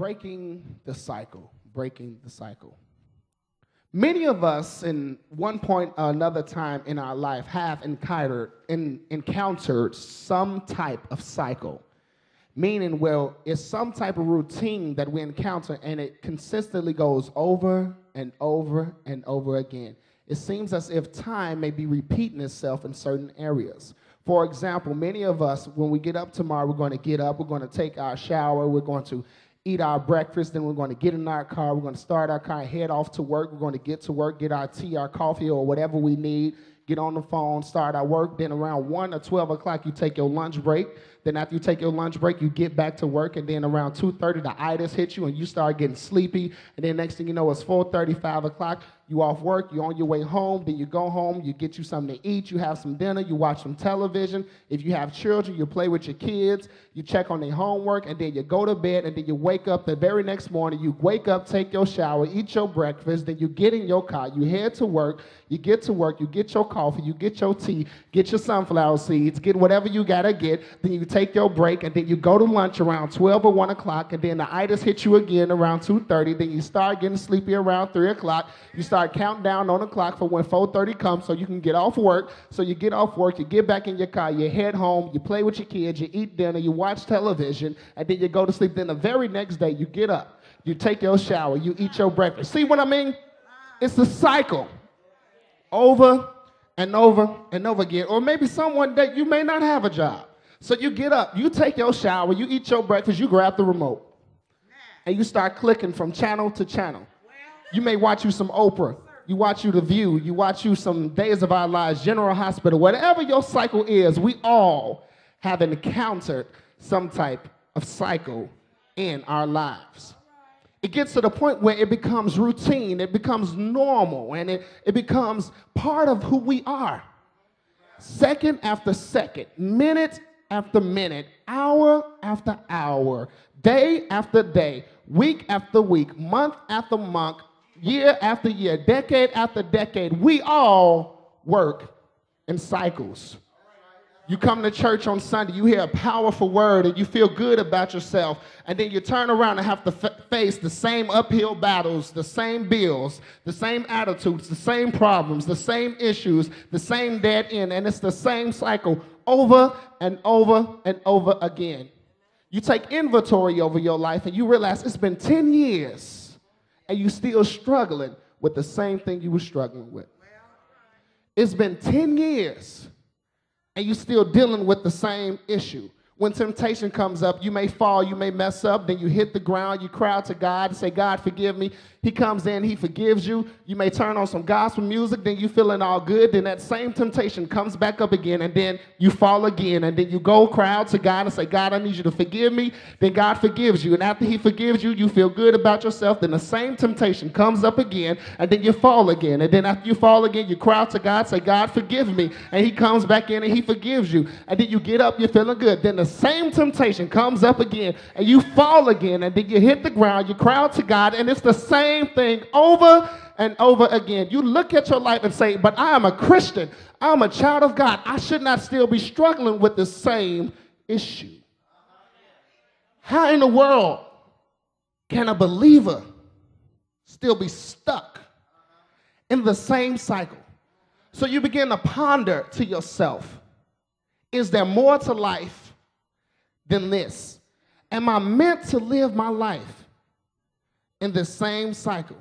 breaking the cycle, breaking the cycle. Many of us, in one point or another time in our life, have encountered some type of cycle, meaning, well, it's some type of routine that we encounter, and it consistently goes over and over and over again. It seems as if time may be repeating itself in certain areas. For example, many of us, when we get up tomorrow, we're going to get up, we're going to take our shower, we're going to eat our breakfast, then we're going to get in our car, we're going to start our car, head off to work, we're going to get to work, get our tea, our coffee, or whatever we need, get on the phone, start our work. Then around 1 or 12 o'clock, you take your lunch break. Then after you take your lunch break, you get back to work, and then around 2:30, the itis hits you, and you start getting sleepy, and then next thing you know, it's 4:30, 5 o'clock, you off work, you're on your way home, then you go home, you get you something to eat, you have some dinner, you watch some television. If you have children, you play with your kids, you check on their homework, and then you go to bed, and then you wake up the very next morning, you wake up, take your shower, eat your breakfast, then you get in your car, you head to work, you get your coffee, you get your tea, get your sunflower seeds, get whatever you gotta get, then you take your break, and then you go to lunch around 12 or 1 o'clock, and then the itis hits you again around 2:30, then you start getting sleepy around 3 o'clock, you start counting down on the clock for when 4:30 comes so you can get off work. So you get off work, you get back in your car, you head home, you play with your kids, you eat dinner, you watch television, and then you go to sleep. Then the very next day, you get up, you take your shower, you eat your breakfast. See what I mean? It's a cycle over and over and over again. Or maybe someone that you may not have a job. So you get up, you take your shower, you eat your breakfast, you grab the remote, and you start clicking from channel to channel. You may watch you some Oprah, you watch you The View, you watch you some Days of Our Lives, General Hospital, whatever your cycle is, we all have encountered some type of cycle in our lives. It gets to the point where it becomes routine, it becomes normal, and it becomes part of who we are. Second after second, minute after minute, hour after hour, day after day, week after week, month after month, year after year, decade after decade, we all work in cycles. You come to church on Sunday, you hear a powerful word, and you feel good about yourself, and then you turn around and have to face the same uphill battles, the same bills, the same attitudes, the same problems, the same issues, the same dead end, and it's the same cycle over and over and over again. You take inventory over your life, and you realize it's been 10 years, and you're still struggling with the same thing you were struggling with. It's been 10 years, and you're still dealing with the same issue. When temptation comes up, you may fall, you may mess up, then you hit the ground, you cry out to God and say, God, forgive me. He comes in, he forgives you. You may turn on some gospel music, then you feeling all good, then that same temptation comes back up again, and then you fall again, and then you go cry out to God and say, God, I need you to forgive me. Then God forgives you, and after he forgives you, you feel good about yourself, then the same temptation comes up again, and then you fall again, and then after you fall again, you cry out to God, say, God, forgive me, and he comes back in and he forgives you, and then you get up, you're feeling good, then the same temptation comes up again, and you fall again, and then you hit the ground, you cry out to God, and it's the same thing over and over again. You look at your life and say, but I am a Christian, I'm a child of God, I should not still be struggling with the same issue. How in the world can a believer still be stuck in the same cycle? So you begin to ponder to yourself, is there more to life than this? Am I meant to live my life in the same cycle?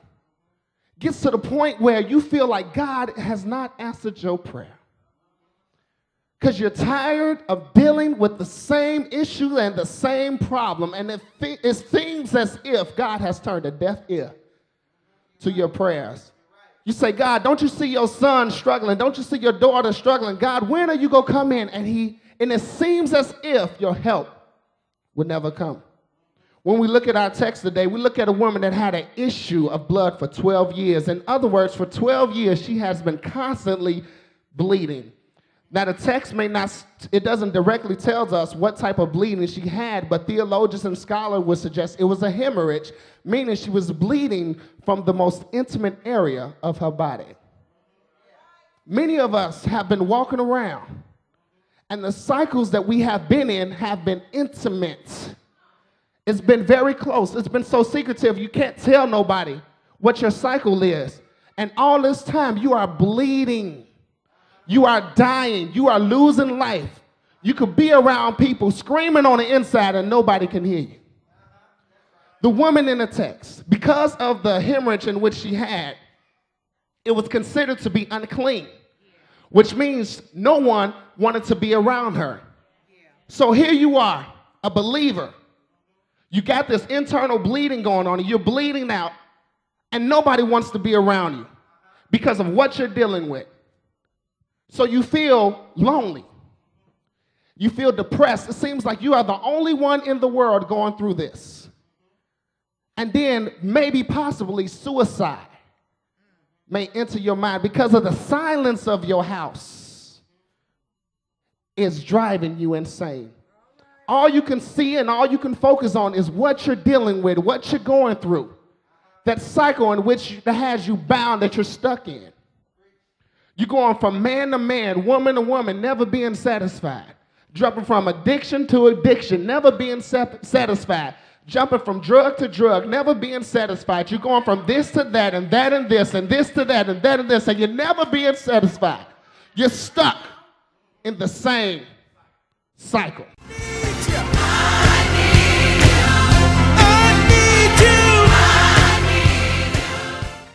Gets to the point where you feel like God has not answered your prayer because you're tired of dealing with the same issue and the same problem, and it seems as if God has turned a deaf ear to your prayers. You say, God, don't you see your son struggling? Don't you see your daughter struggling? God, when are you going to come in? And it seems as if your help would never come. When we look at our text today, we look at a woman that had an issue of blood for 12 years. In other words, for 12 years, she has been constantly bleeding. Now, the text it doesn't directly tell us what type of bleeding she had, but theologians and scholars would suggest it was a hemorrhage, meaning she was bleeding from the most intimate area of her body. Many of us have been walking around, and the cycles that we have been in have been intimate. It's been very close. It's been so secretive, you can't tell nobody what your cycle is. And all this time, you are bleeding. You are dying. You are losing life. You could be around people screaming on the inside and nobody can hear you. The woman in the text, because of the hemorrhage in which she had, it was considered to be unclean, which means no one wanted to be around her. So here you are, a believer. You got this internal bleeding going on, and you're bleeding out, and nobody wants to be around you because of what you're dealing with. So you feel lonely. You feel depressed. It seems like you are the only one in the world going through this. And then maybe possibly suicide may enter your mind because of the silence of your house is driving you insane. All you can see and all you can focus on is what you're dealing with, what you're going through. That cycle in which that has you bound, that you're stuck in. You're going from man to man, woman to woman, never being satisfied. Jumping from addiction to addiction, never being satisfied. Jumping from drug to drug, never being satisfied. You're going from this to that and that and this and this to that and that and this, and you're never being satisfied. You're stuck in the same cycle.